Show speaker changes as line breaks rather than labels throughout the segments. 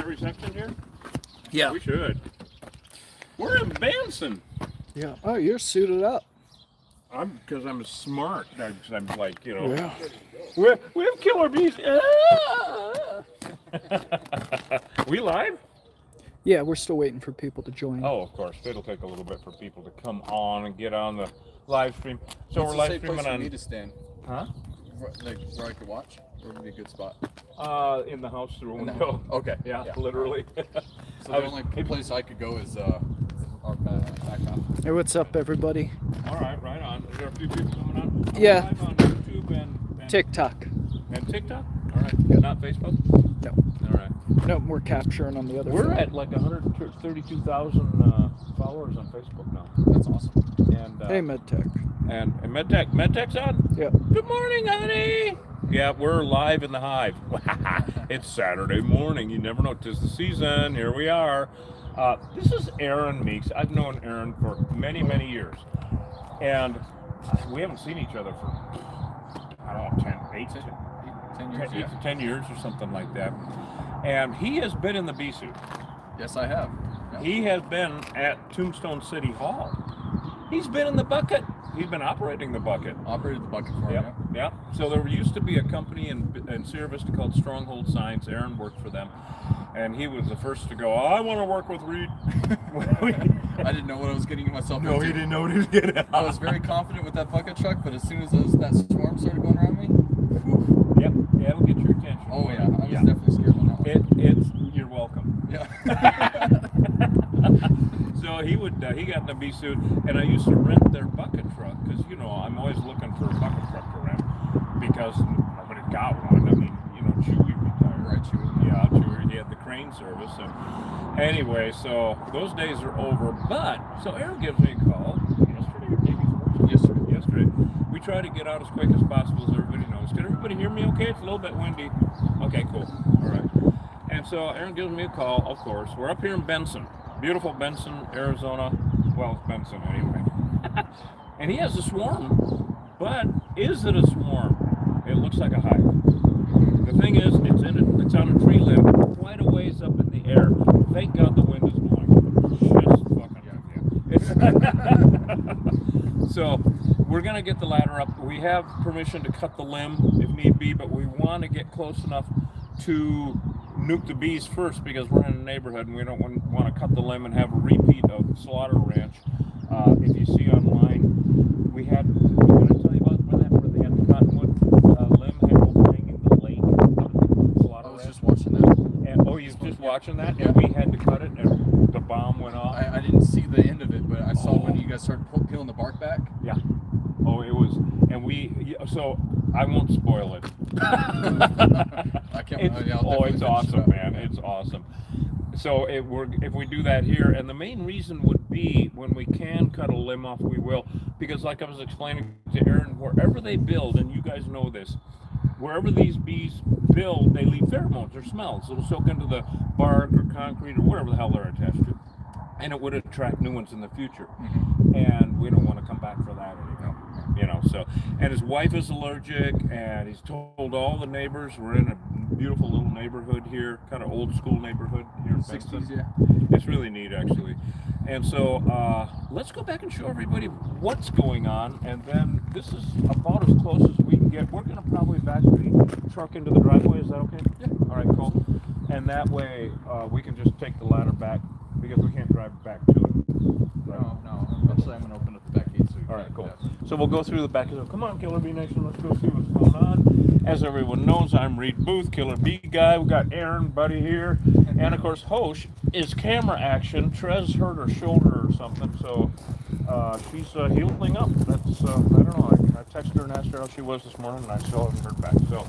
every section here?
Yeah.
We should. We're in Benson.
Yeah. Oh, you're suited up.
Because I'm smart. I'm like, you know.
Yeah.
We have killer bees. We live?
Yeah, we're still waiting for people to join.
Oh, of course. It'll take a little bit for people to come on and get on the live stream. So
What's
we're
the
live
safe place
streaming
for
on.
me to stand?
Huh?
Like where I could watch? Where would be a good spot?
In the house through a
In the-
window.
Okay.
Yeah, literally.
So the only place I could go is our back house.
Hey, what's up, everybody?
All right, right on. Is there a few people coming on? I'm
Yeah.
live on YouTube and
TikTok.
And TikTok? All right.
Yep.
Not Facebook?
No.
All right.
No, we're capturing on the other
We're
phone.
at like 132,000 followers on Facebook now.
That's awesome.
And
Hey, MedTech.
and MedTech's on?
Yeah.
Good morning, honey. Yeah, we're live in the hive. It's Saturday morning. You never know. 'Tis the season. Here we are. This is Aaron Meeks. I've known Aaron for many, many years. And we haven't seen each other for, I don't know,
10 years, yeah.
10 years or something like that. And he has been in the bee suit.
Yes, I have. Yeah.
He has been at Tombstone City Hall. He's been in the bucket. He's been operating the bucket.
Operated the bucket for
Yep,
him.
yep. So there used to be a company in Sierra Vista called Stronghold Science. Aaron worked for them. And he was the first to go, I want to work with Reed.
I didn't know what I was getting myself into.
No, he didn't know what he was getting.
I was very confident with that bucket truck, but as soon as that swarm started going around me, whew,
Yep, yeah, it'll get your attention.
oh yeah, I was definitely scared on that one.
You're welcome.
Yeah.
So he got in the bee suit, and I used to rent their bucket truck because I'm always looking for a bucket truck to rent because nobody got one. I mean, Chewy retired.
Right, Chewy.
Yeah, Chewy. He had the crane service, and anyway, so those days are over. But so Aaron gives me a call yesterday or maybe before? Yesterday. We try to get out as quick as possible, as everybody knows. Can everybody hear me? Okay, it's a little bit windy. Okay, cool. All right. And so Aaron gives me a call. Of course, we're up here in Benson. Beautiful Benson, Arizona. Well, it's Benson anyway. And he has a swarm. But is it a swarm? It looks like a hive. The thing is, it's on a tree limb quite a ways up in the air. Thank God the wind is blowing. Just fucking So we're going to get the ladder up. We have permission to cut the limb if need be, but we want to get close enough to nuke the bees first because we're in a neighborhood and we don't want to cut the limb and have a repeat of the slaughter ranch. If you see online, we had, did I tell you about where they had the cottonwood limb hanging the lake of the slaughter
I was
ranch?
just watching that.
And oh, you just watching that? And we had to cut it and the bomb went off.
I didn't see the end of it, but I saw when you guys started peeling the bark back.
Yeah. Oh, it was, and so I won't spoil it.
I can't.
It's awesome, man. It's awesome. So if we do that here, and the main reason would be when we can cut a limb off, we will, because like I was explaining to Aaron, wherever they build, and you guys know this, wherever these bees build, they leave pheromones or smells. It'll soak into the bark or concrete or whatever the hell they're attached to, and it would attract new ones in the future.
Mm-hmm.
And we don't want to come back for that anymore. So, and his wife is allergic, and he's told all the neighbors. We're in a beautiful little neighborhood here, kind of old school neighborhood here in
60s,
Benson.
yeah.
It's really neat, actually. And so, let's go back and show everybody what's going on, and then this is about as close as we can get. We're going to probably back the truck into the driveway. Is that okay?
Yeah.
All right, cool. And that way, we can just take the ladder back because we can't drive back to it. Right?
No. Eventually, I'm gonna open up the back gate.
All right, cool. So we'll go through the back. Come on, Killer Bee Nation. Let's go see what's going on. As everyone knows, I'm Reed Booth, Killer Bee guy. We got Aaron, buddy here, and of course, Hosh is camera action. Trez hurt her shoulder or something, so she's healing up. That's I don't know. I texted her and asked her how she was this morning, and I still haven't heard back. So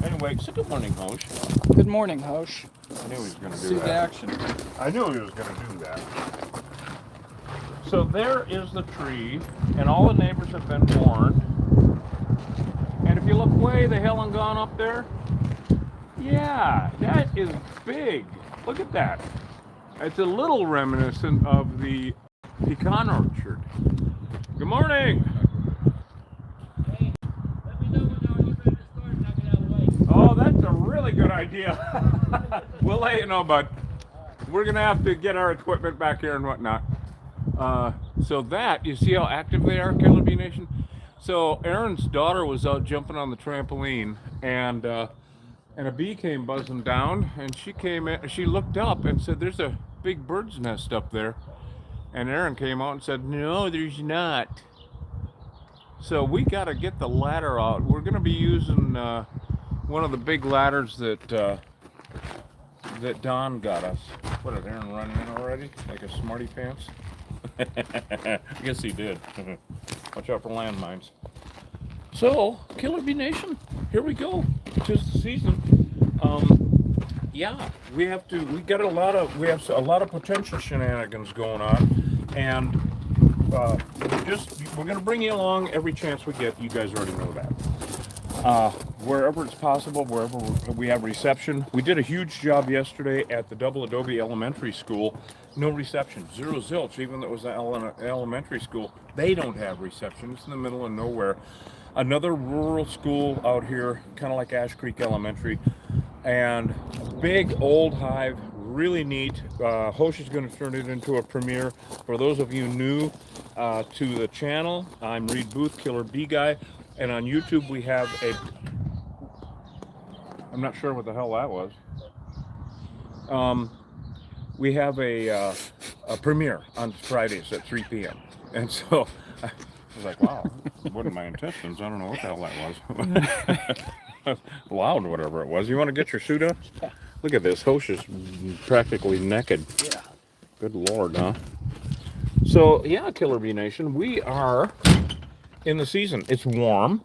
anyway, so good morning, Hosh.
Good morning, Hosh.
I knew he was going to do
See
that.
the action.
I knew he was going to do that. So there is the tree, and all the neighbors have been warned. And if you look way the hell and gone up there, yeah, that is big. Look at that. It's a little reminiscent of the pecan orchard. Good morning.
Hey, let me know when you're ready to start and I'll get out of the way.
Oh, that's a really good idea. We'll let you know, bud. we're gonna have to get our equipment back here and whatnot. So that, you see how active they are, Killer Bee Nation? So Aaron's daughter was out jumping on the trampoline, and a bee came buzzing down, and she came in, she looked up and said, "There's a big bird's nest up there." And Aaron came out and said, "No, there's not." So we got to get the ladder out. We're going to be using one of the big ladders that Don got us. What, is Aaron running in already? Like a smarty pants? I guess he did. Watch out for landmines. So, Killer Bee Nation, here we go. Tis the season. Yeah, we have a lot of potential shenanigans going on, and we're gonna bring you along every chance we get. You guys already know that. Wherever it's possible, wherever we have reception. We did a huge job yesterday at the Double Adobe Elementary School. No reception, zero zilch. Even though it was an elementary school, they don't have reception. It's in the middle of nowhere. Another rural school out here, kind of like Ash Creek Elementary, and big old hive, really neat. Hosh is going to turn it into a premiere. For those of you new to the channel, I'm Reed Booth, Killer Bee Guy, and on YouTube we have I'm not sure what the hell that was. We have a premiere on Fridays at 3 p.m. And so I was like, wow, what are my intestines? I don't know what the hell that was. Loud, whatever it was. You want to get your suit on?
Yeah.
Look at this. Hosh is practically naked.
Yeah.
Good Lord, huh? So, yeah, Killer Bee Nation, we are in the season. It's warm.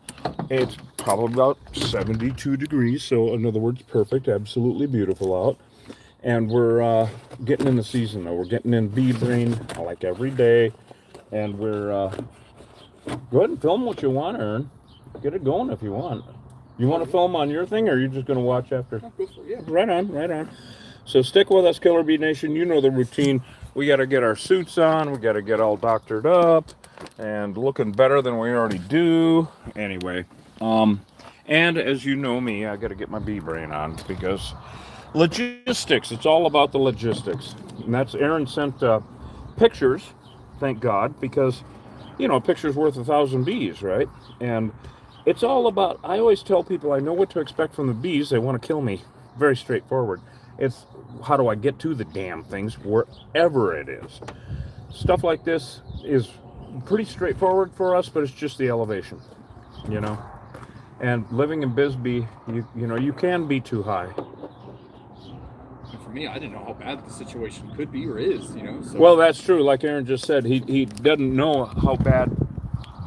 It's probably about 72 degrees. So, in other words, perfect. Absolutely beautiful out. And we're getting in the season, though. We're getting in bee brain like every day. And we're... go ahead and film what you want, Aaron. Get it going if you want. You want to film on your thing, or are you just going to watch after?
Yeah.
Right on, right on. So stick with us, Killer Bee Nation. You know the routine. We got to get our suits on. We got to get all doctored up and looking better than we already do. Anyway, and as you know me, I got to get my bee brain on because logistics. It's all about the logistics. And that's Aaron sent pictures, thank God, because, you know, a picture's worth 1,000 bees, right? And it's all about, I always tell people I know what to expect from the bees. They want to kill me. Very straightforward. It's how do I get to the damn things wherever it is. Stuff like this is pretty straightforward for us, but it's just the elevation, you know. And living in Bisbee, you know, you can be too high.
And for me, I didn't know how bad the situation could be or is, you know. So.
Well, that's true. Like Aaron just said, he doesn't know how bad.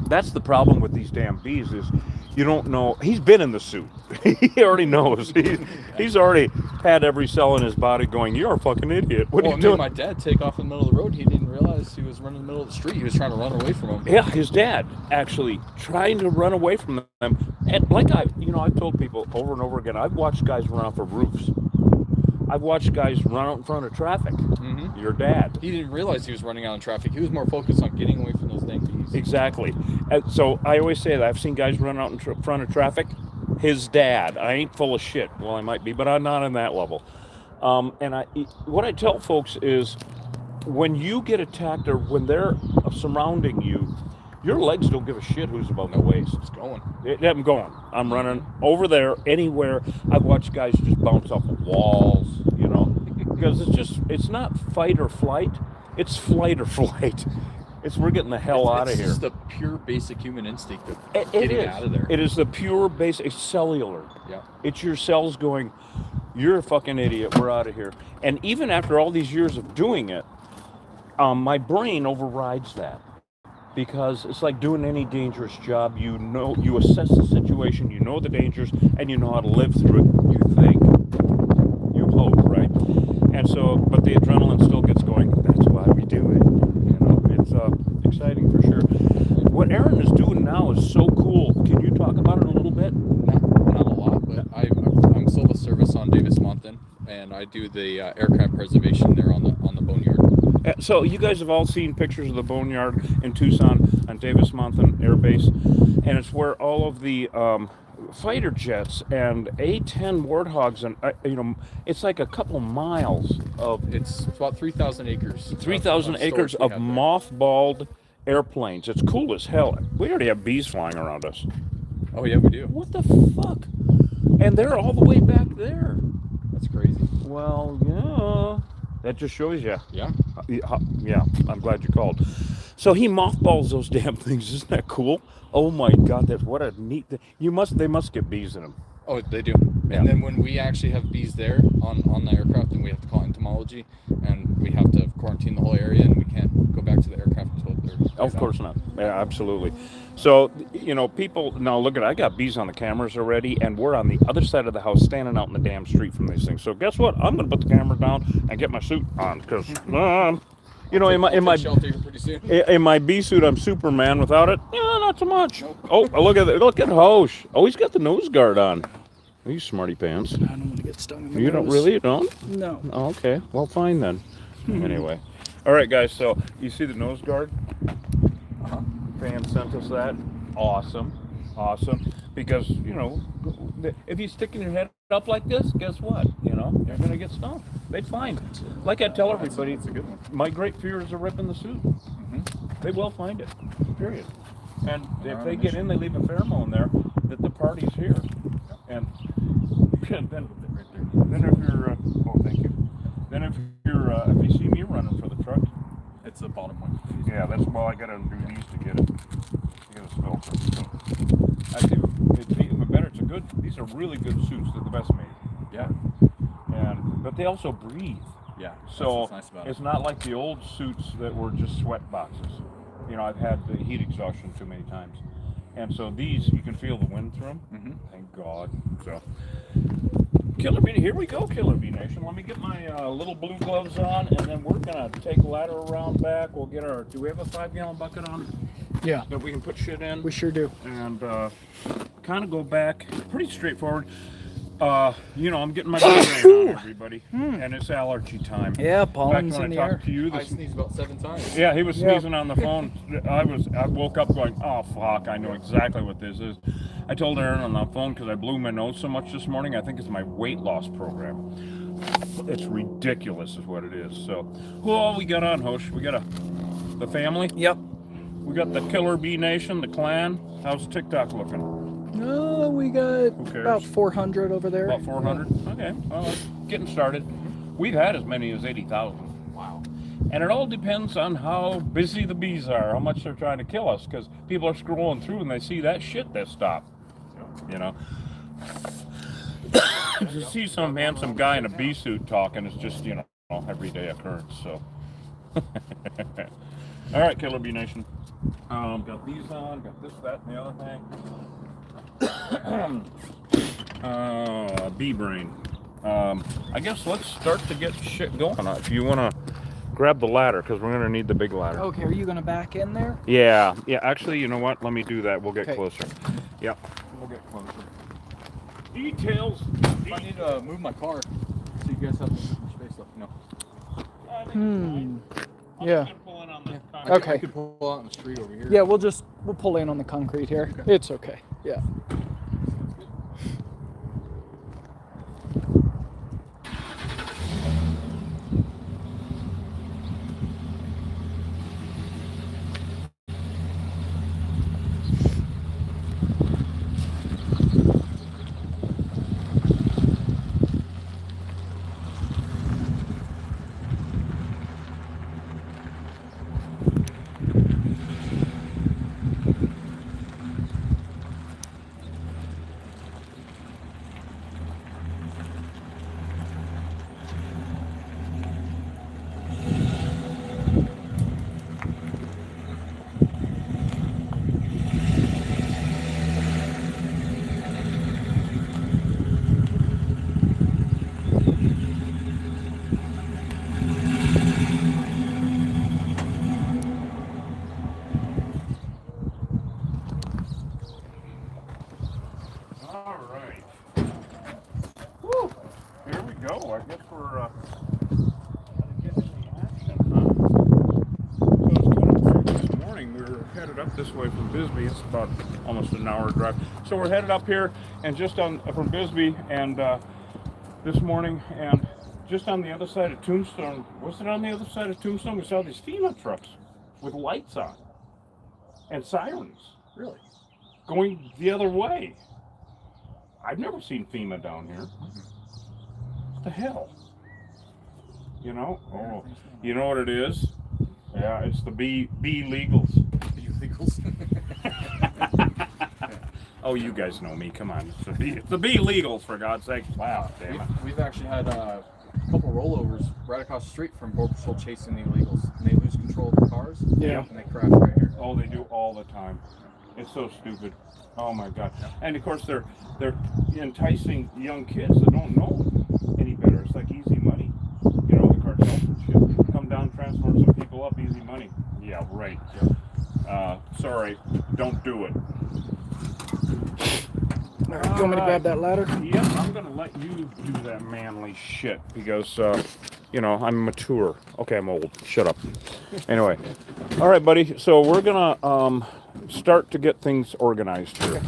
That's the problem with these damn bees is you don't know. He's been in the suit. He already knows. He's already had every cell in his body going, "You're a fucking idiot. What are you doing?"
My dad take off in the middle of the road. He didn't realize he was running in the middle of the street. He was trying to run away from him.
Yeah, his dad actually trying to run away from them. And like I've told people over and over again, I've watched guys run off of roofs. I've watched guys run out in front of traffic.
Mm-hmm.
Your dad.
He didn't realize he was running out in traffic. He was more focused on getting away from those dang bees.
Exactly. So I always say that I've seen guys run out in front of traffic. His dad. I ain't full of shit. Well, I might be, but I'm not on that level. And what I tell folks is when you get attacked or when they're surrounding you, your legs don't give a shit who's above the waist.
It's going.
I'm going. I'm running over there, anywhere. I've watched guys just bounce off of walls, you know, because it's not fight or flight. It's flight or flight. We're getting the hell out of here.
It's just the pure basic human instinct of
It
getting
is.
out of there.
It is the pure basic, it's cellular.
Yeah.
It's your cells going, you're a fucking idiot, we're out of here. And even after all these years of doing it, my brain overrides that. Because it's like doing any dangerous job. You know, you assess the situation, you know the dangers, and you know how to live through it. You think, you hope, right? And so, but the adrenaline still gets going. That's why we do it. You know, it's exciting for sure. What Aaron is doing now is so cool. Can you talk about it a little bit?
Not a lot, but I'm still with service on Davis Monthan, and I do the aircraft preservation there on the boneyard.
So you guys have all seen pictures of the boneyard in Tucson on Davis Monthan Air Base, and it's where all of the fighter jets and A-10 Warthogs, and it's like a couple miles of
It's about 3,000 acres.
3,000
of
acres
storage
of
we have there.
mothballed airplanes. It's cool as hell. We already have bees flying around us.
Oh yeah, we do.
What the fuck? And they're all the way back there.
That's crazy.
Well, yeah. That just shows you.
Yeah.
Yeah, I'm glad you called. So he mothballs those damn things. Isn't that cool? Oh my God, that's what a neat thing. They must get bees in them.
Oh, they do.
Yeah.
And then when we actually have bees there on the aircraft, then we have to call entomology, and we have to quarantine the whole area, and we can't go back to the aircraft until they're
Of course not. Yeah, absolutely. So, people, now look at it. I got bees on the cameras already, and we're on the other side of the house standing out in the damn street from these things. So guess what? I'm going to put the camera down and get my suit on because, in my
shelter here pretty soon.
in my bee suit, I'm Superman. Without it, not so much. Oh, look at Hosh. Oh, he's got the nose guard on. You smarty pants.
I don't want to get stung in the
You
nose.
don't really? You don't?
No.
Oh, okay. Well, fine then. Anyway. All right, guys. So you see the nose guard? Fan sent us that. Awesome. Because, if you sticking your head up like this, guess what? You're going to get stung. They'd find. Like I tell everybody,
It's a good one.
my great fear is a rip in the suit. They will find it. Period. And if they get in, they leave a pheromone there that the party's here. And then if you're, thank you. Then if you see me running for the truck,
It's the bottom one.
yeah, that's I got to do these to get it. Get a filter. So, I think it's even better. These are really good suits. They're the best made.
Yeah.
But they also breathe.
Yeah.
So
that's what's nice about
it's
it.
not like the old suits that were just sweat boxes. I've had the heat exhaustion too many times. And so these, you can feel the wind through them. Thank God. So, Killer Bee, here we go, Killer Bee Nation. Let me get my little blue gloves on, and then we're going to take a ladder around back. We'll get do we have a 5-gallon bucket on
Yeah,
that we can put shit in?
we sure do.
And kind of go back. Pretty straightforward. I'm getting my migraine on, everybody. And it's allergy time.
Yeah,
In fact,
pollen's
when
in
I
the air.
talked to you
I
this
sneezed about 7 times.
Yeah, he was
Yeah.
sneezing on the phone. I woke up going, oh fuck, I know exactly what this is. I told Aaron on the phone because I blew my nose so much this morning. I think it's my weight loss program. It's ridiculous, is what it is. So, who all we got on, Hosh? We got the family.
Yep.
We got the Killer Bee Nation, the clan. How's TikTok looking?
No, we got
cares?
about 400 over there.
About 400. Okay, well, it's getting started. We've had as many as 80,000.
Wow.
And it all depends on how busy the bees are, how much they're trying to kill us, because people are scrolling through and they see that shit, they stop. To see some handsome guy in a bee suit talking is just, everyday occurrence, so. All right, Killer Bee Nation. Got these on, got this, that, and the other thing. Bee brain. I guess let's start to get shit going. If you want to grab the ladder, because we're going to need the big ladder.
Okay, are you going to back in there?
Yeah, actually, you know what? Let me do that. We'll get
Okay.
closer. Yep, we'll get closer. Details.
I need to move my car so you guys have more space left. No.
Yeah.
I
Okay.
could pull out in the street over here.
Yeah, we'll pull in on the concrete here.
Okay.
It's okay. Yeah.
this way from Bisbee. It's about almost an hour drive. So we're headed up here, and just from Bisbee, and this morning, and just on the other side of Tombstone. Was it on the other side of Tombstone? We saw these FEMA trucks with lights on and sirens.
Really?
Going the other way. I've never seen FEMA down here. What the hell? You know? Oh, you know what it is? Yeah, it's the bee legals.
Illegals.
Oh, you guys know me. Come on, it's the bee legals, for God's sake. Wow, damn it.
We've actually had a couple rollovers right across the street from Border Patrol chasing the illegals, and they lose control of the cars.
Yeah.
And they crash right here.
Oh, they do all the time. It's so stupid. Oh my God. And of course they're enticing young kids that don't know any better. It's like easy money. You know, the cartels and shit. Come down, transform some people up, easy money. Yeah, right. Sorry, don't do it.
All right, do you want me to grab that ladder?
Yep, I'm gonna let you do that manly shit because you know, I'm mature. Okay, I'm old. Shut up. Anyway, all right, buddy. So we're gonna start to get things organized here.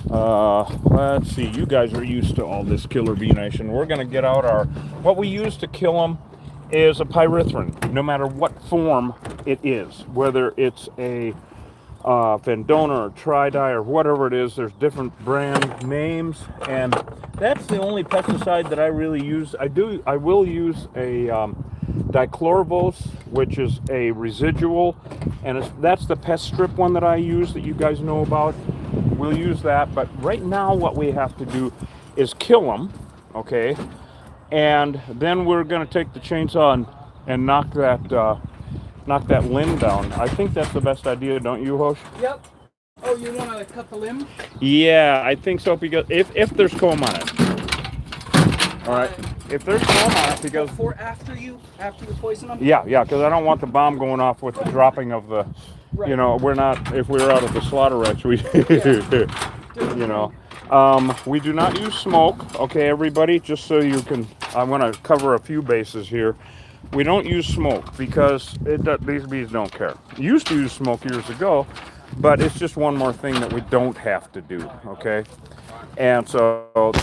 Let's see. You guys are used to all this Killer Bee Nation. We're gonna get out what we use to kill them is a pyrethrin, no matter what form it is, whether it's a Vendona or Tri-Dye or whatever it is. There's different brand names, and that's the only pesticide that I really use. I will use a dichlorvos, which is a residual, and that's the pest strip one that I use that you guys know about. We'll use that, but right now what we have to do is kill them, okay? And then we're going to take the chainsaw and knock that limb down. I think that's the best idea, don't you, Hosh?
Yep. Oh, you want to cut the limb?
Yeah, I think so, because if there's comb on it. All right. If there's comb on it, because
After you poison them?
yeah, because I don't want the bomb going off with the dropping of the.
Right.
You know, if we're out at the slaughter ranch, we, you know, we do not use smoke. Okay, everybody, just so you can. I want to cover a few bases here. We don't use smoke because these bees don't care. Used to use smoke years ago, but it's just one more thing that we don't have to do, okay? And so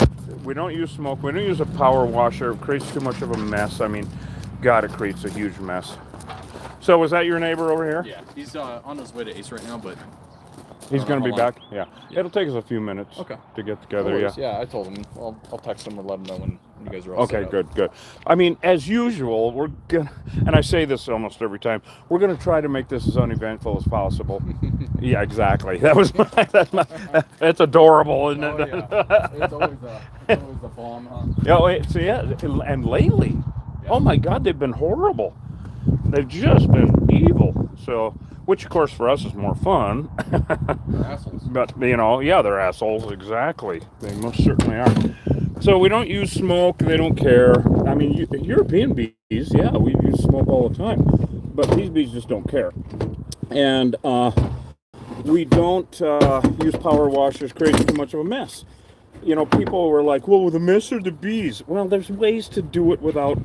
we don't use smoke. We don't use a power washer. It creates too much of a mess. I mean, God, it creates a huge mess. So was that your neighbor over here?
Yeah, he's on his way to Ace right now, but
He's going to be back? Yeah. It'll take us a few minutes to get together,
Yeah, I told him. I'll text him or let him know when you guys are all
Okay,
set up.
good. I mean, as usual, we're going to, and I say this almost every time, we're going to try to make this as uneventful as possible. Yeah, exactly. That's adorable, isn't it?
Yeah. It's always a bomb, huh?
Yeah, and lately, oh my God, they've been horrible. They've just been evil. So, which of course for us is more fun.
They're assholes.
But, you know, yeah, they're assholes, exactly. They most certainly are. So we don't use smoke, they don't care. I mean, European bees, yeah, we use smoke all the time. But these bees just don't care. And we don't use power washers, creates too much of a mess. You know, people were like, well, the mess are the bees. Well, there's ways to do it without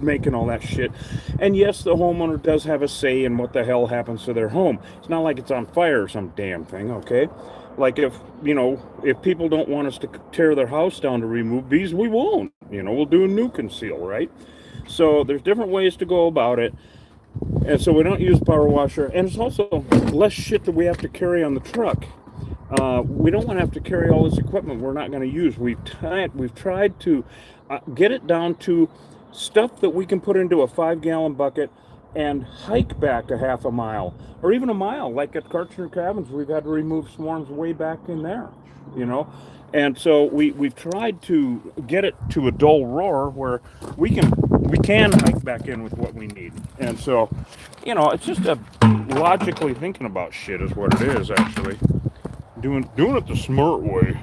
making all that shit. And yes, the homeowner does have a say in what the hell happens to their home. It's not like it's on fire or some damn thing, okay? Like if people don't want us to tear their house down to remove bees, we won't. You know, we'll do a nuke and seal, right? So there's different ways to go about it. And so we don't use power washer. And it's also less shit that we have to carry on the truck. We don't want to have to carry all this equipment we're not going to use. We've tried to get it down to stuff that we can put into a 5-gallon bucket and hike back a half a mile or even a mile. Like at Karcher Cabins, we've had to remove swarms way back in there, you know. And so we've tried to get it to a dull roar where we can hike back in with what we need. And so, you know, it's just logically thinking about shit is what it is, actually. Doing it the smart way.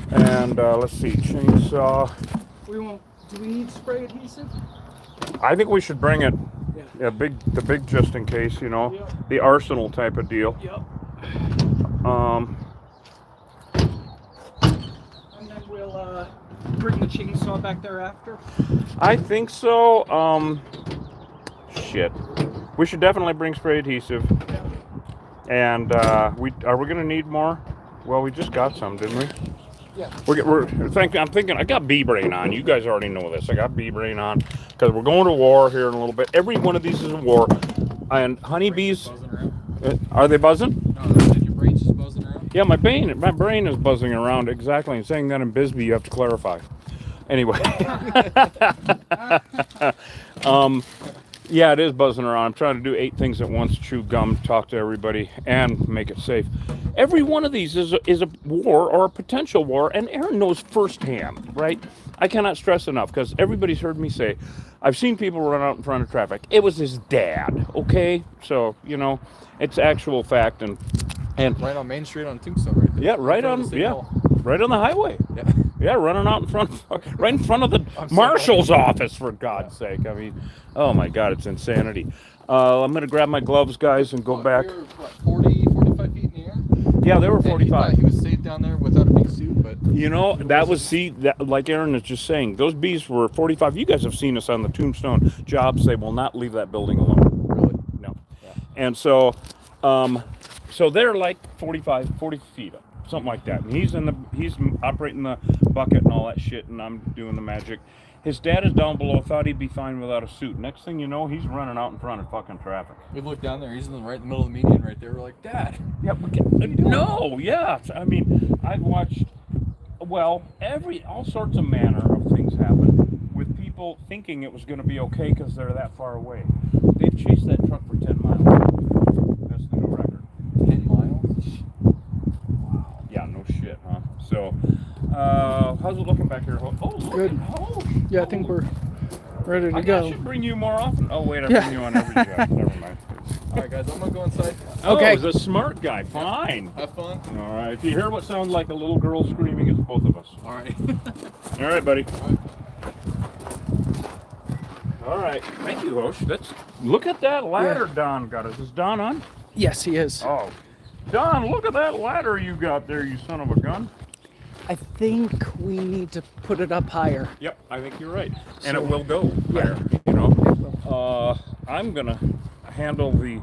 And let's see, chainsaw.
Do we need spray adhesive?
I think we should bring it.
Yeah.
The big just in case, you know,
Yep.
the arsenal type of deal.
Yep. And then we'll bring the chainsaw back there after.
I think so. Shit. We should definitely bring spray adhesive.
Yeah.
And we gonna need more? Well, we just got some, didn't we?
Yeah.
I'm thinking. I got bee brain on. You guys already know this. I got bee brain on because we're going to war here in a little bit. Every one of these is a war. And honeybees, are they buzzing?
No, your brain's just buzzing around.
Yeah, my brain is buzzing around. Exactly. And saying that in Bisbee, you have to clarify. Anyway. Yeah, it is buzzing around. I'm trying to do 8 things at once: chew gum, talk to everybody, and make it safe. Every one of these is a war or a potential war, and Aaron knows firsthand, right? I cannot stress enough, because everybody's heard me say, I've seen people run out in front of traffic. It was his dad, okay? So, it's actual fact, and
Right on Main Street on Tombstone, right there.
yeah, right on the highway.
Yeah.
Yeah, running out right in front of the marshal's office, for God's sake. I mean, oh my God, it's insanity. I'm going to grab my gloves, guys, and go back.
We were, what, 40, 45 feet in the air?
Yeah, they were
And
45.
he was safe down there without a big suit, but...
Like Aaron is just saying, those bees were 45. You guys have seen us on the Tombstone jobs. They will not leave that building alone.
Really?
No.
Yeah.
And so they're like 40 feet up. Something like that. And he's operating the bucket and all that shit, and I'm doing the magic. His dad is down below, thought he'd be fine without a suit. Next thing you know, he's running out in front of fucking traffic.
We looked down there, he's right in the middle of the median right there. We're like, Dad.
Yeah, no, yeah. I mean, I've watched, all sorts of manner of things happen with people thinking it was going to be okay because they're that far away. They've chased that truck for 10 miles. That's the new record.
10 miles?
Yeah, no shit, huh? So, how's it looking back here? Oh, look
Good.
At
Yeah, I think we're ready to
I
go.
should bring you more often. Oh, wait, I
Yeah.
bring you on every job. Never mind.
All right, guys, I'm going to go inside.
Okay.
Oh, he's a smart guy. Fine.
Have fun.
All right. If you hear what sounds like a little girl screaming, it's both of us.
All right.
All right, buddy. All right. Thank you, Hosh. Look at that ladder Don got us. Is Don on?
Yes, he is.
Oh. Don, look at that ladder you got there, you son of a gun.
I think we need to put it up higher.
Yep, I think you're right. And it will go
Yeah.
higher, I'm going to handle the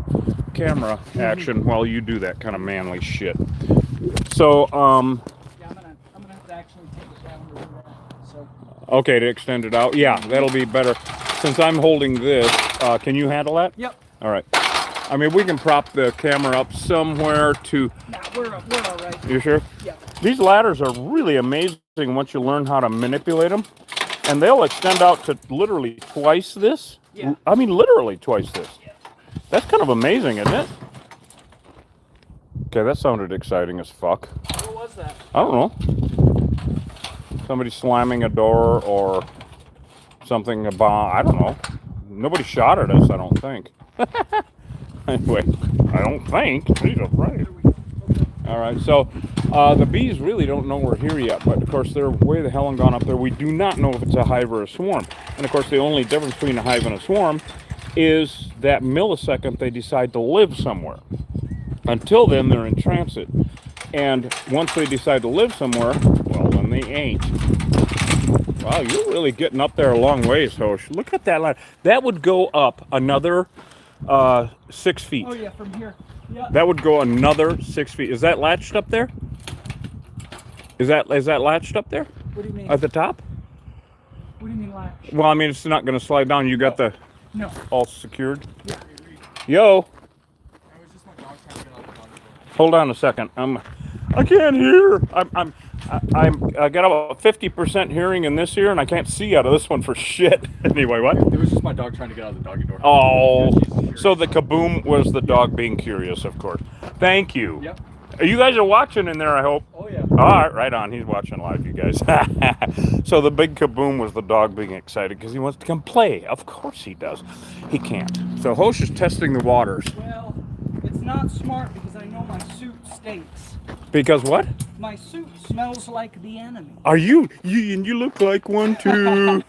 camera action while you do that kind of manly shit. So,
Yeah, I'm gonna have to actually take it down to the ground. So.
okay, to extend it out. Yeah, that'll be better. Since I'm holding this, can you handle that?
Yep.
All right. I mean, we can prop the camera up somewhere to...
Nah, we're all right.
You sure?
Yeah.
These ladders are really amazing once you learn how to manipulate them. And they'll extend out to literally twice this.
Yeah.
I mean, literally twice this.
Yeah.
That's kind of amazing, isn't it? Okay, that sounded exciting as fuck.
What was that?
I don't know. Somebody slamming a door or something, a bomb. I don't know. Nobody shot at us, I don't think. Anyway, I don't think. Jesus Christ. All right, so the bees really don't know we're here yet, but of course they're way the hell and gone up there. We do not know if it's a hive or a swarm. And of course the only difference between a hive and a swarm is that millisecond they decide to live somewhere. Until then, they're in transit. And once they decide to live somewhere, well, then they ain't. Wow, you're really getting up there a long ways, Hosh. Look at that line. That would go up another 6 feet.
Oh yeah, from here. Yeah.
That would go another 6 feet. Is that latched up there? Is that latched up there?
What do you mean?
At the top?
What do you mean latch?
Well, I mean, it's not going to slide down. You got the
No.
all secured?
Yeah.
Yo,
That was just my dog trying to get out of the dog door.
hold on a second. I can't hear. I got about 50% hearing in this ear, and I can't see out of this one for shit. Anyway, what?
It was just my dog trying to get out of the doggy door.
Oh,
Yeah, she's
so the kaboom was the dog being curious, of course. Thank you.
Yep.
You guys are watching in there, I hope.
Oh, yeah.
All right, right on. He's watching live, you guys. So the big kaboom was the dog being excited because he wants to come play. Of course he does. He can't. So Hosh is testing the waters.
Well, it's not smart because I know my suit stinks.
Because what?
My suit smells like the enemy.
Are you? And you look like one too.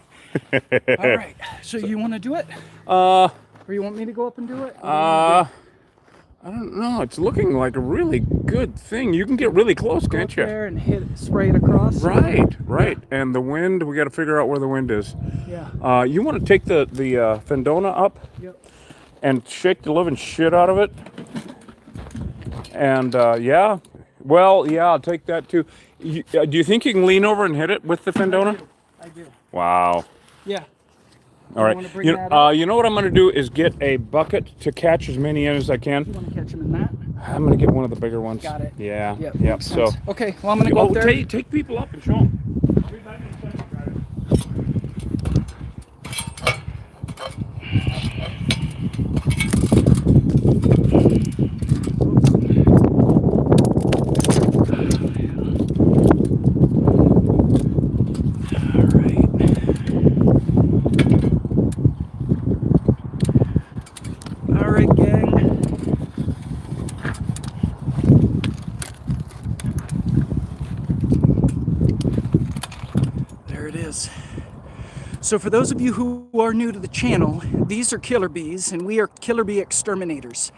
All right. So you want to do it,
Uh,
or you want me to go up and do it?
I don't know. It's looking like a really good thing. You can get really close,
Go
can't
up
you?
there and spray it across.
Right. And the wind, we got to figure out where the wind is.
Yeah.
You want to take the Fendona up
Yep.
and shake the living shit out of it? And yeah, well, yeah, I'll take that too. Do you think you can lean over and hit it with the Fendona?
I do.
Wow.
Yeah.
All right.
wanna bring that up?
You know what I'm going to do is get a bucket to catch as many in as I can.
You want to catch them in that?
I'm going to get one of the bigger ones.
Got it.
Yeah.
Yep,
Yeah.
makes
So.
sense. Okay. Well, I'm gonna go up there.
Take people up and show them. I'll be back in a second, guys.
All right, gang. There it is. So for those of you who are new to the channel, these are killer bees, and we are killer bee exterminators.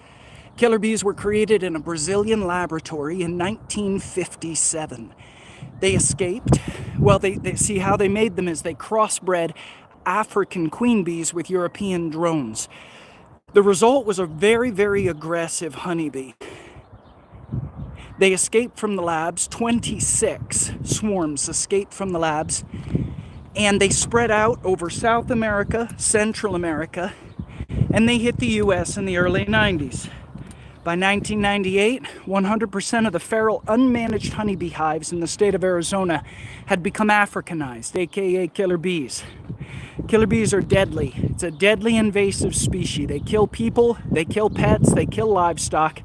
Killer bees were created in a Brazilian laboratory in 1957. They escaped. Well, they see how they made them is they crossbred African queen bees with European drones. The result was a very, very aggressive honeybee. They escaped from the labs, 26 swarms escaped from the labs, and they spread out over South America, Central America, and they hit the US in the early 90s. By 1998, 100% of the feral unmanaged honeybee hives in the state of Arizona had become Africanized, aka killer bees. Killer bees are deadly. It's a deadly invasive species. They kill people, they kill pets, they kill livestock,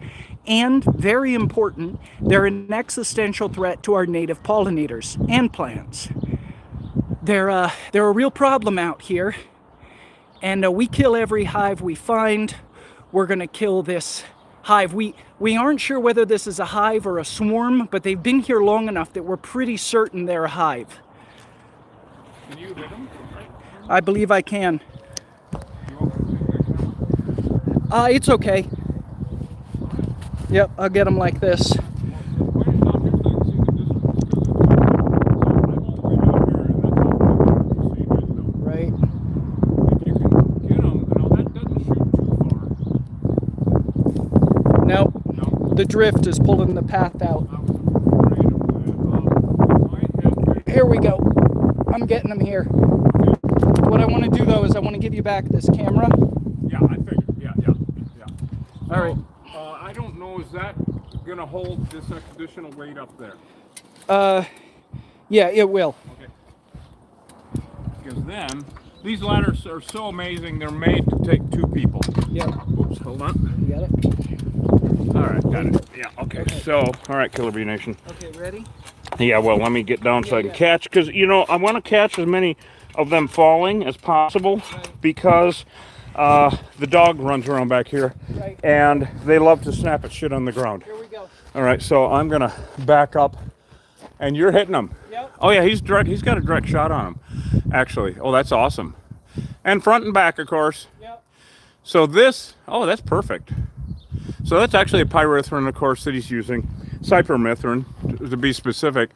and, very important, they're an existential threat to our native pollinators and plants. They're a real problem out here, and we kill every hive we find. We're gonna kill this hive. We aren't sure whether this is a hive or a swarm, but they've been here long enough that we're pretty certain they're a hive.
Can you hit them?
I believe I can. It's okay. Yep, I'll get them like this. Right.
If you can get them, now that doesn't shoot too far.
Nope.
No.
The drift is pulling the path out. Here we go. I'm getting them here. What I want to do though is I want to give you back this camera.
Yeah, I figured. Yeah.
All right.
I don't know, is that going to hold this additional weight up there?
Yeah, it will.
Okay. Because then, these ladders are so amazing, they're made to take two people.
Yep.
Oops, hold on.
You got it?
All right, got it. Yeah, okay. So, all right, Killer Bee Nation.
Okay, ready?
Yeah, well, let me get down so I can
Yeah.
catch, because, you know, I want to catch as many of them falling as possible, because the dog runs around back here,
Right.
and they love to snap at shit on the ground.
Here we go.
All right, so I'm gonna back up, and you're hitting him.
Yep.
Oh yeah, he's got a direct shot on him, actually. Oh, that's awesome. And front and back, of course.
Yep.
So this, oh, that's perfect. So that's actually a pyrethrin, of course, that he's using, cypermethrin, to be specific.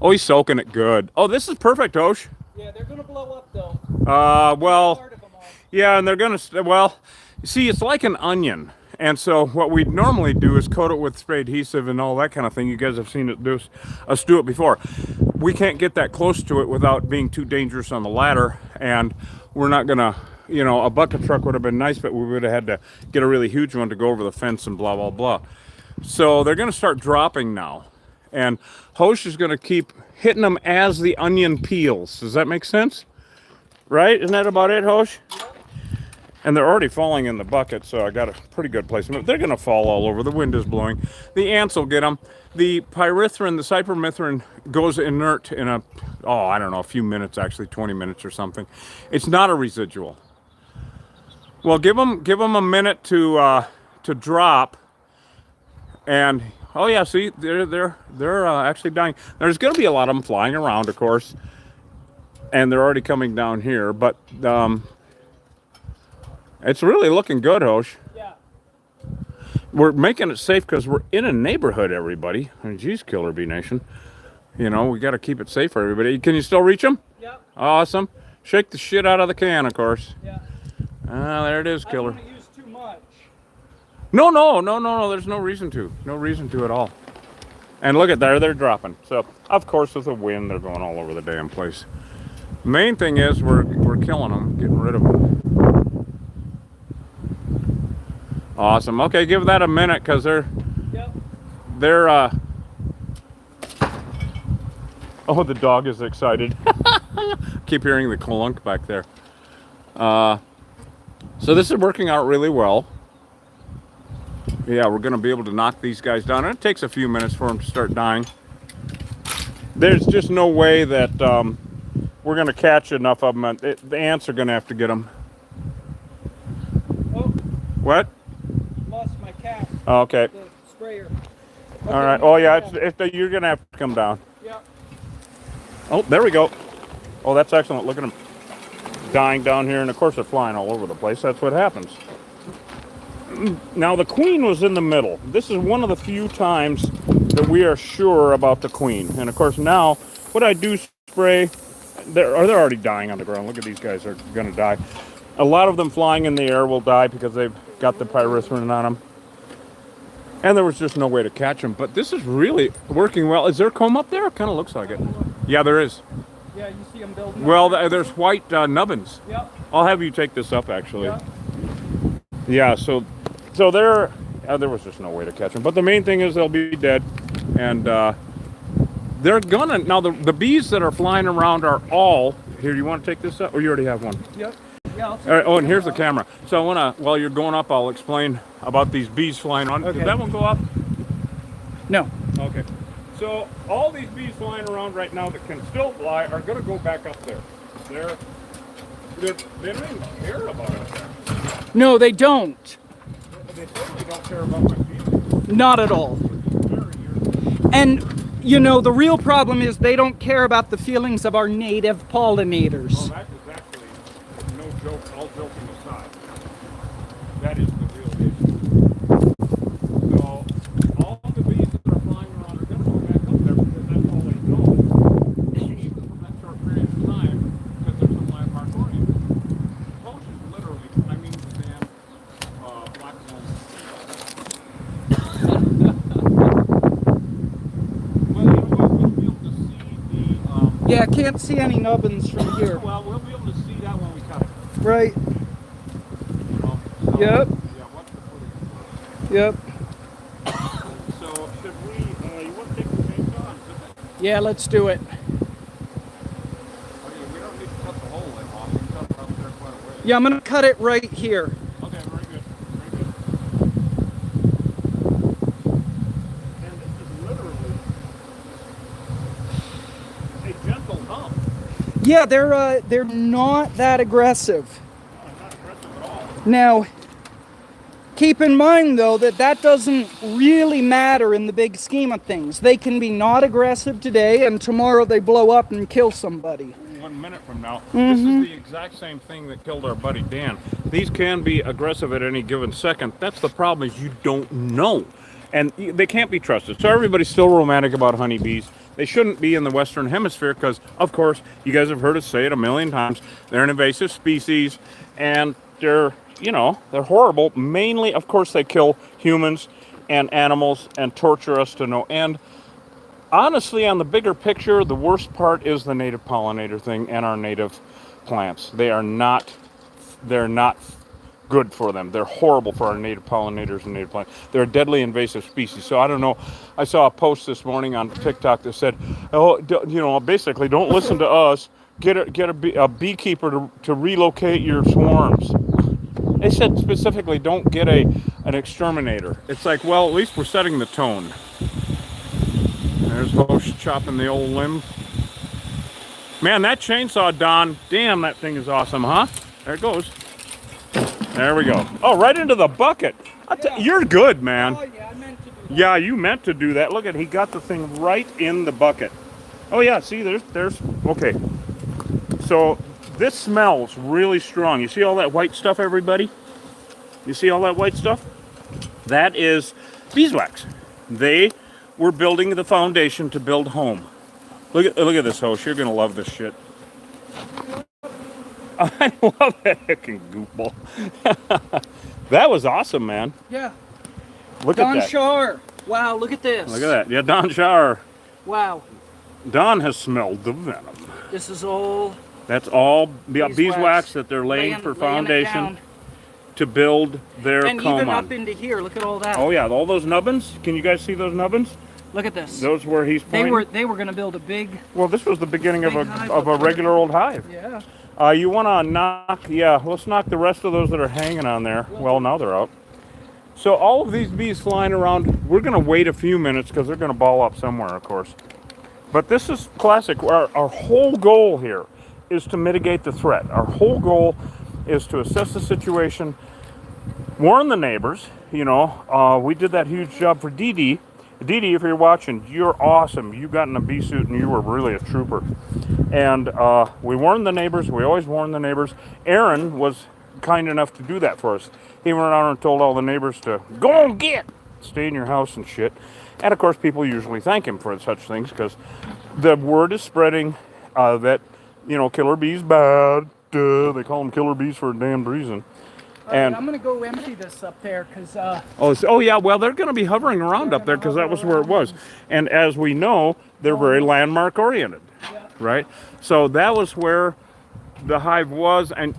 Oh, he's soaking it good. Oh, this is perfect, Osh.
Yeah, they're gonna blow up though.
Well,
Part of them are.
yeah, and they're gonna, well, see, it's like an onion. And so what we'd normally do is coat it with spray adhesive and all that kind of thing. You guys have seen us do it before. We can't get that close to it without being too dangerous on the ladder. And we're not gonna, you know, a bucket truck would have been nice, but we would have had to get a really huge one to go over the fence and blah, blah, blah. So they're gonna start dropping now. And Hosh is gonna keep hitting them as the onion peels. Does that make sense? Right? Isn't that about it, Hosh? And they're already falling in the bucket, so I got a pretty good placement. They're going to fall all over. The wind is blowing. The ants will get them. The pyrethrin, the cypermethrin, goes inert in a, I don't know, a few minutes, actually 20 minutes or something. It's not a residual. Well, give them a minute to drop. And oh yeah, see, they're actually dying. There's going to be a lot of them flying around, of course, and they're already coming down here. But it's really looking good, Hosh.
Yeah.
We're making it safe because we're in a neighborhood, everybody. I mean, geez, Killer Bee Nation. You know, we got to keep it safe for everybody. Can you still reach them?
Yep.
Awesome. Shake the shit out of the can, of course.
Yeah.
Ah, there it is,
I
Killer.
don't want to use too much.
No. There's no reason to. No reason to at all. And look at there, they're dropping. So, of course, with the wind, they're going all over the damn place. Main thing is we're killing them, getting rid of them. Awesome. Okay, give that a minute because they're oh, the dog is excited. Keep hearing the clunk back there. So this is working out really well. Yeah, we're going to be able to knock these guys down. And it takes a few minutes for them to start dying. There's just no way that we're going to catch enough of them. The ants are going to have to get them.
Oh,
What?
lost my cap.
Oh, okay.
The sprayer.
All right. Oh, yeah, you're going to have to come down.
Yeah.
Oh, there we go. Oh, that's excellent. Look at them dying down here. And, of course, they're flying all over the place. That's what happens. Now, the queen was in the middle. This is one of the few times that we are sure about the queen. And, of course, now, what I do spray, they're already dying on the ground. Look at these guys, are going to die. A lot of them flying in the air will die because they've got the pyrethrin on them. And there was just no way to catch them. But this is really working well. Is there a comb up there? It kind of looks like it. Yeah, there is.
Yeah, you see them building.
Well, there's white nubbins.
Yep.
I'll have you take this up, actually.
Yep.
Yeah, so there was just no way to catch them. But the main thing is they'll be dead. And they're gonna, now the bees that are flying around are all, here, you want to take this up? Or you already have one?
Yep. Yeah.
All right, oh, and here's the camera. So I want to, while you're going up, I'll explain about these bees flying around.
Okay.
Did that one go up?
No.
Okay. So all these bees flying around right now that can still fly are going to go back up there. They don't even care about us there.
No, they don't.
They certainly don't care about my feelings.
Not at all. And, you know, the real problem is they don't care about the feelings of our native pollinators.
Oh, that is actually no joke, all joking aside. That is the real issue. So, all the bees that are flying around are going to go back up there because that's all they know. Even from that short period of time, because there's some live Marconium. Poach is literally climbing the damn black zone. Well, you know what? We'll be able to see the
Yeah, can't see any nubbins from here.
well, we'll be able to see that when we cut it.
Right.
You know? So,
Yep.
Yeah, what's the footage?
Yep.
So, should we, you want to take the chainsaw and zip it?
Yeah, let's do it.
Okay, we don't need to cut the whole limb off. We can cut it up there quite a ways.
Yeah, I'm going to cut it right here.
Okay, very good. Very good. And this is literally a gentle hump.
Yeah, they're not that aggressive.
No, it's not aggressive at all.
Now, keep in mind though that doesn't really matter in the big scheme of things. They can be not aggressive today and tomorrow they blow up and kill somebody.
1 minute from now, this is the exact same thing that killed our buddy Dan. These can be aggressive at any given second. That's the problem, is you don't know. And they can't be trusted. So everybody's still romantic about honeybees. They shouldn't be in the Western Hemisphere because, of course, you guys have heard us say it a million times, they're an invasive species and they're, you know, they're horrible. Mainly, of course, they kill humans and animals and torture us to no end. Honestly, on the bigger picture, the worst part is the native pollinator thing and our native plants. They're not good for them. They're horrible for our native pollinators and native plants. They're a deadly invasive species. So I don't know. I saw a post this morning on TikTok that said, oh, you know, basically don't listen to us. Get a beekeeper to relocate your swarms. They said specifically don't get an exterminator. It's like, well, at least we're setting the tone. There's Hosh chopping the old limb. Man, that chainsaw, Don, damn, that thing is awesome, huh? There it goes. There we go. Oh, right into the bucket. You're good, man.
Oh yeah, I meant to do that.
Yeah, you meant to do that. Look at, he got the thing right in the bucket. Oh yeah, see, there's, okay. So this smells really strong. You see all that white stuff, everybody? You see all that white stuff? That is beeswax. They were building the foundation to build home. Look at this, Hosh. You're gonna love this shit. I love that heckin' goofball. That was awesome, man.
Yeah.
Look
Don
at that.
Shar. Wow, look at this.
Look at that. Yeah, Don Shar.
Wow.
Don has smelled the venom.
This is all
That's all beeswax that they're laying
laying
for
it
foundation
down.
to build their
And
comb
even
on.
up into here, look at all that.
Oh yeah, all those nubbins. Can you guys see those nubbins?
Look at this.
Those where he's pointing.
They were going to build a big.
Well, this was the beginning of
Big hive
a
up there.
regular old hive.
Yeah.
You want to knock? Yeah, let's knock the rest of those that are hanging on there. Well, now they're out. So all of these bees flying around. We're going to wait a few minutes because they're going to ball up somewhere, of course. But this is classic. Our whole goal here is to mitigate the threat. Our whole goal is to assess the situation, warn the neighbors. You know, we did that huge job for Dee Dee. Dee Dee, if you're watching, you're awesome. You got in a bee suit and you were really a trooper. And we warned the neighbors. We always warn the neighbors. Aaron was kind enough to do that for us. He went around and told all the neighbors to go and stay in your house and shit. And of course, people usually thank him for such things because the word is spreading that, you know, killer bees bad. They call them killer bees for a damned reason. And
I'm going to go empty this up there because.
oh yeah, well they're going to be hovering around up there because that was where it was. And as we know, they're very landmark oriented, right? So that was where the hive was, and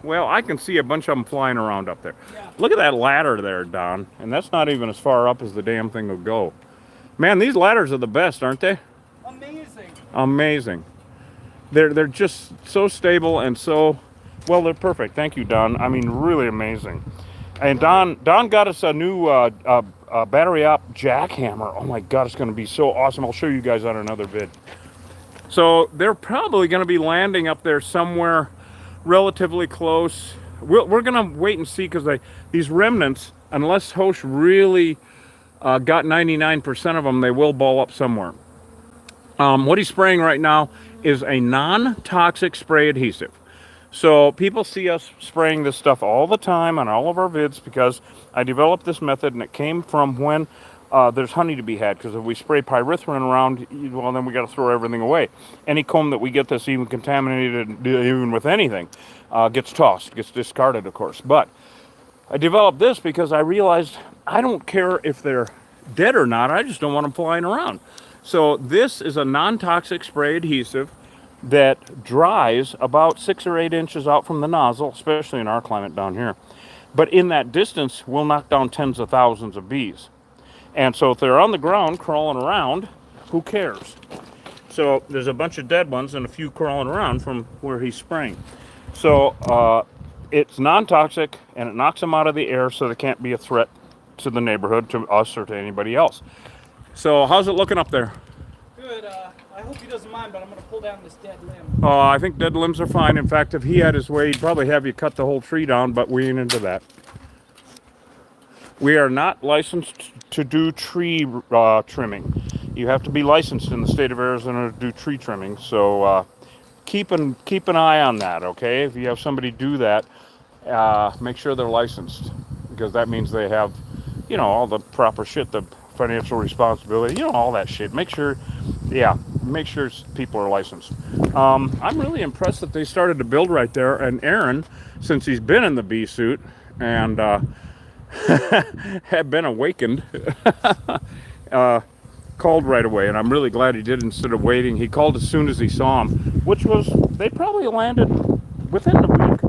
well, I can see a bunch of them flying around up there.
Yeah.
Look at that ladder there, Don, and that's not even as far up as the damn thing will go. Man, these ladders are the best, aren't they?
Amazing.
Amazing. They're just so stable and so, well, they're perfect. Thank you, Don. I mean, really amazing. And Don got us a new battery op jackhammer. Oh my God, it's going to be so awesome. I'll show you guys on another vid. So they're probably going to be landing up there somewhere relatively close. We're going to wait and see because these remnants, unless Hosh really got 99% of them, they will ball up somewhere. What he's spraying right now is a non-toxic spray adhesive. So people see us spraying this stuff all the time on all of our vids because I developed this method and it came from when there's honey to be had, because if we spray pyrethrin around, well, then we got to throw everything away. Any comb that we get that's even contaminated, even with anything, gets tossed, gets discarded, of course. But I developed this because I realized I don't care if they're dead or not. I just don't want them flying around. So this is a non-toxic spray adhesive that dries about 6 or 8 inches out from the nozzle, especially in our climate down here. But in that distance, we'll knock down tens of thousands of bees. And so if they're on the ground crawling around, who cares? So there's a bunch of dead ones and a few crawling around from where he's spraying. So it's non-toxic and it knocks them out of the air so they can't be a threat to the neighborhood, to us, or to anybody else. So how's it looking up there?
Good. I hope he doesn't mind, but I'm going to pull down this dead limb.
I think dead limbs are fine. In fact, if he had his way, he'd probably have you cut the whole tree down, but we ain't into that. We are not licensed to do tree trimming. You have to be licensed in the state of Arizona to do tree trimming. So keep an eye on that, okay? If you have somebody do that, make sure they're licensed, because that means they have, you know, all the proper shit, the financial responsibility, you know, all that shit. Make sure people are licensed. I'm really impressed that they started to build right there. And Aaron, since he's been in the bee suit and had been awakened, called right away, and I'm really glad he did. Instead of waiting, he called as soon as he saw him, which was, they probably landed within a week.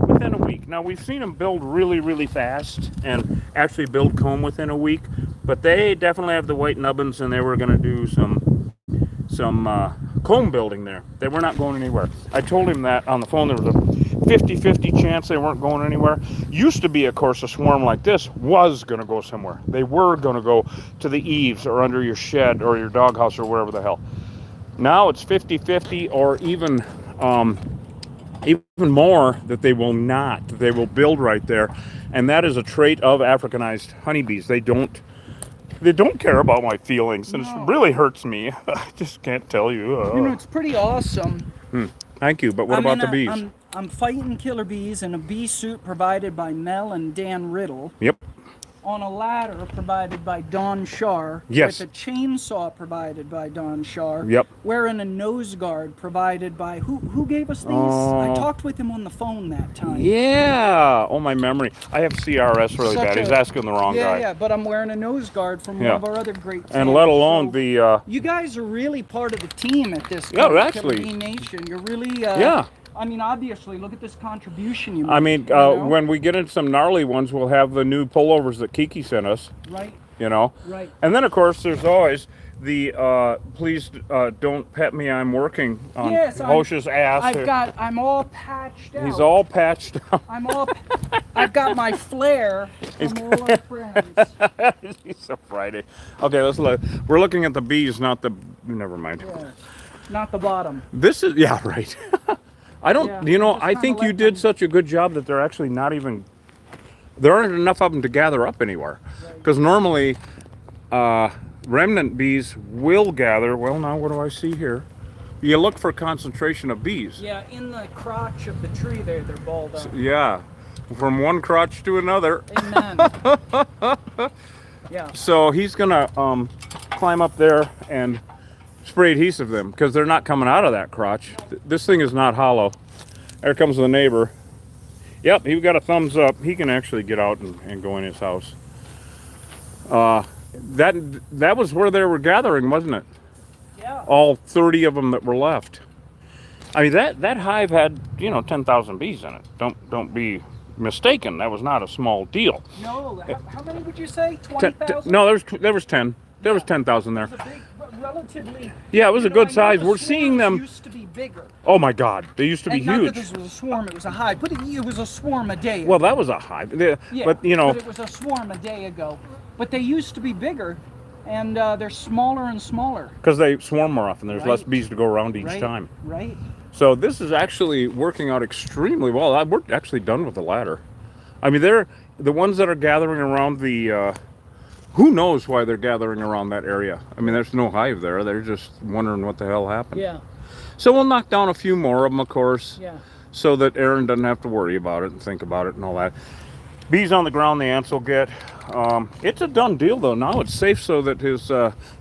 Within a week. Now, we've seen them build really, really fast and actually build comb within a week, but they definitely have the white nubbins, and they were going to do some comb building there. They were not going anywhere. I told him that on the phone. There was a 50-50 chance they weren't going anywhere. Used to be, of course, a swarm like this was going to go somewhere. They were going to go to the eaves or under your shed or your doghouse or wherever the hell. Now it's 50-50, or even more that they will not. They will build right there, and that is a trait of Africanized honeybees. They don't care about my feelings, and it really hurts me. I just can't tell you.
You know, it's pretty awesome.
Thank you, but what about the bees?
I'm fighting killer bees in a bee suit provided by Mel and Dan Riddle.
Yep.
on a ladder provided by Don Shar,
Yes.
with a chainsaw provided by Don Shar,
Yep.
wearing a nose guard provided by who gave us these? I talked with him on the phone that time.
Yeah. Oh, my memory. I have CRS really
Such
bad. He's
a-
asking the wrong guy.
Yeah, but I'm wearing a nose guard from
Yeah.
one of our other great fans.
And let alone
so
the.
you guys are really part of the team at this
Yeah,
point,
actually.
Killer Bee Nation. You're really
Yeah.
I mean, obviously, look at this contribution you made.
I mean,
you know?
when we get into some gnarly ones, we'll have the new pullovers that Kiki sent us.
Right,
You know.
right.
And then, of course, there's always the please don't pet me, I'm working on
Yes,
Hosh's ass.
I'm all patched out.
He's all patched up.
I've got my flare from all our friends.
It's a Friday. Okay, let's look. We're looking at the bees, not the. Never mind.
Yeah, not the bottom.
This is right. I don't.
Yeah,
you know,
just
I
kinda
think you
let
did
them-
such a good job that they're actually not even. There aren't enough of them to gather up anywhere, because normally, remnant bees will gather. Well, now what do I see here? You look for concentration of bees.
Yeah, in the crotch of the tree there, they're balled up.
Yeah, from one crotch to another.
Amen. Yeah.
So he's gonna climb up there and spray adhesive them, because they're not coming out of that crotch. This thing is not hollow. There comes the neighbor. Yep, he got a thumbs up. He can actually get out and go in his house. That was where they were gathering, wasn't it?
Yeah.
All 30 of them that were left. I mean, that hive had 10,000 bees in it. Don't be mistaken. That was not a small deal.
No, how many would you say?
Ten-
20,000?
no, there was 10. There was 10,000 there.
It was a big, relatively.
Yeah, it was a good
I know
size.
the
We're seeing
swarms
them.
Used to be bigger.
Oh my God, they used to be
And not that
huge.
this was a swarm; it was a hive. But it was a swarm a day ago.
Well, that was a hive.
Yeah,
But
it was a swarm a day ago. But they used to be bigger, and they're smaller and smaller.
because they swarm more often. There's less
Right.
bees to go around each
Right.
time.
Right.
So this is actually working out extremely well. We're actually done with the ladder. I mean, they're the ones that are gathering around the. Who knows why they're gathering around that area? I mean, there's no hive there. They're just wondering what the hell happened.
Yeah.
So we'll knock down a few more of them, of course,
Yeah.
so that Aaron doesn't have to worry about it and think about it and all that. Bees on the ground, the ants will get. It's a done deal, though. Now it's safe so that his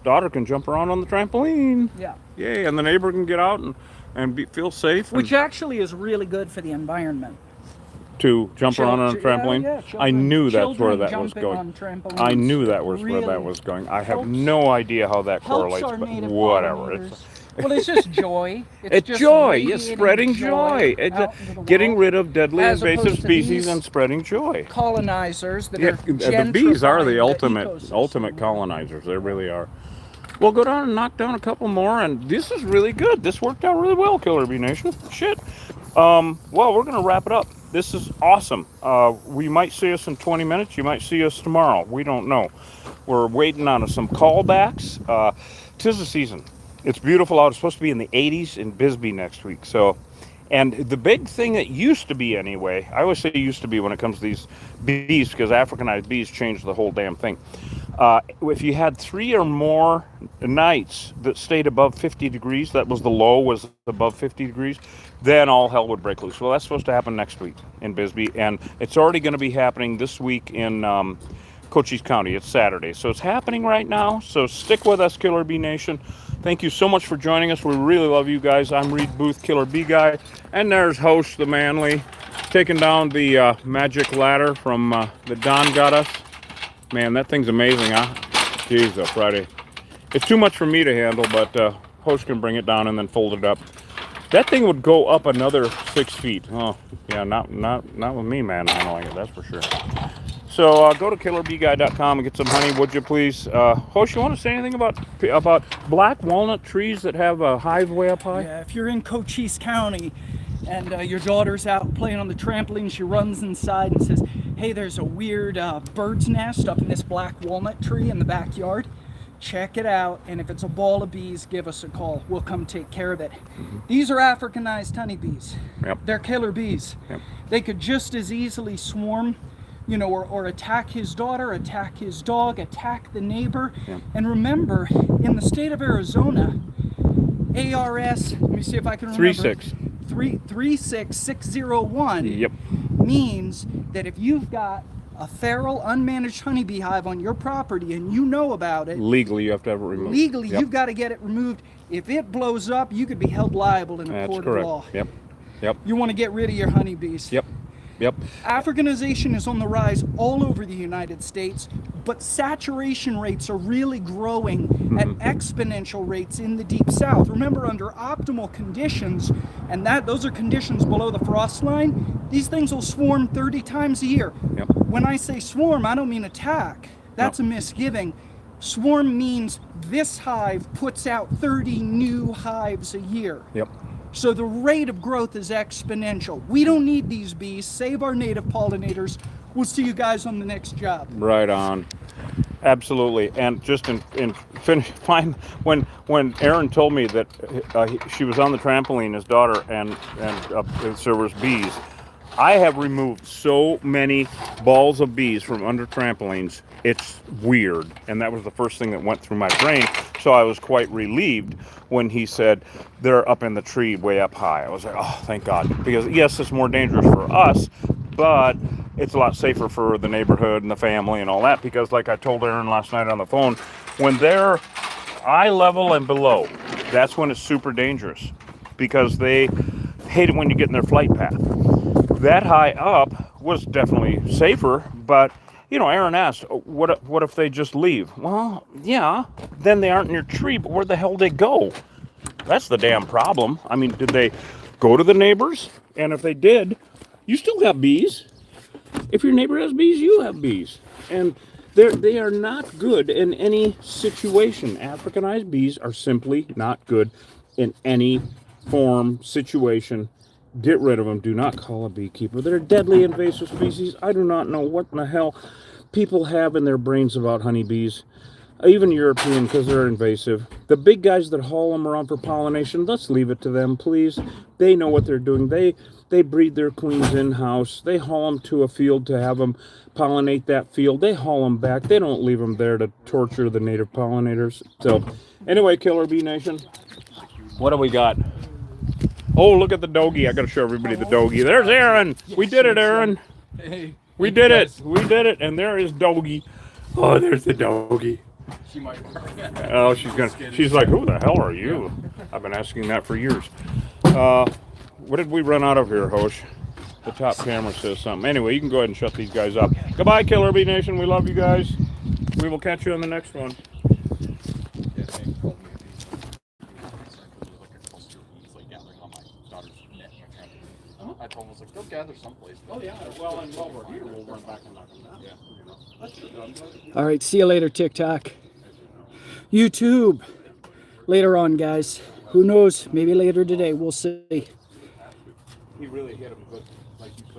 daughter can jump around on the trampoline.
Yeah.
Yay, and the neighbor can get out and feel safe.
Which actually is really good for the environment.
To jump around on a
Chil- yeah,
trampoline.
yeah,
I
children-
knew that's where
children
that was
jumping
going.
on trampolines
I knew that was where that
really
was going. I have
helps-
no idea how that
Helps
correlates,
our
but
native
whatever.
pollinators. Well, it's just joy.
It's
just
joy. It's
radiating
spreading joy. It's
out into the
getting
world.
rid of deadly
As
invasive
opposed to
species
these
and spreading joy.
colonizers that
Yeah,
are
the bees are the
gentrifying
ultimate
ecosystem.
colonizers. They really are. We'll go down and knock down a couple more, and this is really good. This worked out really well, Killer Bee Nation. Shit. Well, we're gonna wrap it up. This is awesome. We might see us in 20 minutes. You might see us tomorrow. We don't know. We're waiting on some callbacks. 'Tis the season. It's beautiful out. It's supposed to be in the 80s in Bisbee next week. So, and the big thing that used to be anyway, I always say used to be when it comes to these bees, because Africanized bees changed the whole damn thing. If you had 3 or more nights that stayed above 50 degrees, that was the low, was above 50 degrees, then all hell would break loose. Well, that's supposed to happen next week in Bisbee, and it's already going to be happening this week in Cochise County. It's Saturday, so it's happening right now. So stick with us, Killer Bee Nation. Thank you so much for joining us. We really love you guys. I'm Reed Booth, Killer Bee Guy, and there's Hosh the Manly, taking down the magic ladder from that Don got us. Man, that thing's amazing, huh? Jesus, Friday. It's too much for me to handle, but Hosh can bring it down and then fold it up. That thing would go up another 6 feet. Oh, yeah, not with me, man, handling it, that's for sure. So go to killerbeeguy.com and get some honey, would you please? Hosh, you want to say anything about black walnut trees that have a hive way up high?
Yeah, if you're in Cochise County and your daughter's out playing on the trampoline, she runs inside and says, hey, there's a weird bird's nest up in this black walnut tree in the backyard. Check it out, and if it's a ball of bees, give us a call. We'll come take care of it. These are Africanized honeybees.
Yep.
They're killer bees.
Yep.
They could just as easily swarm, or attack his daughter, attack his dog, attack the neighbor.
Yep.
And remember, in the state of Arizona, ARS, let me see if I can remember. 36601
Yep.
means that if you've got a feral, unmanaged honeybee hive on your property and you know about it,
Legally, you have to have it removed.
legally
Yep.
you've got to get it removed. If it blows up, you could be held liable in a
That's
court
correct.
of law.
Yep. Yep.
You want to get rid of your honeybees.
Yep. Yep.
Africanization is on the rise all over the United States, but saturation rates are really growing at exponential rates in the Deep South. Remember, under optimal conditions, and those are conditions below the frost line, these things will swarm 30 times a year.
Yep.
When I say swarm, I don't mean attack. That's a misgiving. Swarm means this hive puts out 30 new hives a year.
Yep.
So the rate of growth is exponential. We don't need these bees. Save our native pollinators. We'll see you guys on the next job.
Right on. Absolutely. And just in finish, when Aaron told me that she was on the trampoline, his daughter, and there was bees, I have removed so many balls of bees from under trampolines. It's weird. And that was the first thing that went through my brain. So I was quite relieved when he said they're up in the tree way up high. I was like, oh, thank God. Because yes, it's more dangerous for us, but it's a lot safer for the neighborhood and the family and all that. Because like I told Aaron last night on the phone, when they're eye level and below, that's when it's super dangerous. Because they hate it when you get in their flight path. That high up was definitely safer, but you know, Aaron asked, what if they just leave? Well, yeah, then they aren't in your tree, but where the hell did they go? That's the damn problem. I mean, did they go to the neighbors? And if they did, you still have bees. If your neighbor has bees, you have bees. And they are not good in any situation. Africanized bees are simply not good in any form, situation. Get rid of them. Do not call a beekeeper. They're a deadly invasive species. I do not know what in the hell people have in their brains about honeybees. Even European, because they're invasive. The big guys that haul them around for pollination, let's leave it to them, please. They know what they're doing. They breed their queens in-house. They haul them to a field to have them pollinate that field. They haul them back. They don't leave them there to torture the native pollinators. So, anyway, Killer Bee Nation, what do we got? Oh, look at the doggy. I got to show everybody the doggy. There's Aaron. We did it, Aaron.
Hey.
We did it. We did it. And there is doggy. Oh, there's the doggy.
She might.
Oh, she's like, who the hell are you? I've been asking that for years. What did we run out of here, Hosh? The top camera says something. Anyway, you can go ahead and shut these guys up. Goodbye, Killer Bee Nation. We love you guys. We will catch you on the next one.
I told him, I was like, go gather someplace.
Oh, yeah. Well, and while we're here, we'll run back and knock them down. Yeah.
All right, see you later, TikTok. YouTube. Later on, guys. Who knows? Maybe later today. We'll see.
He really hit him good, like you said.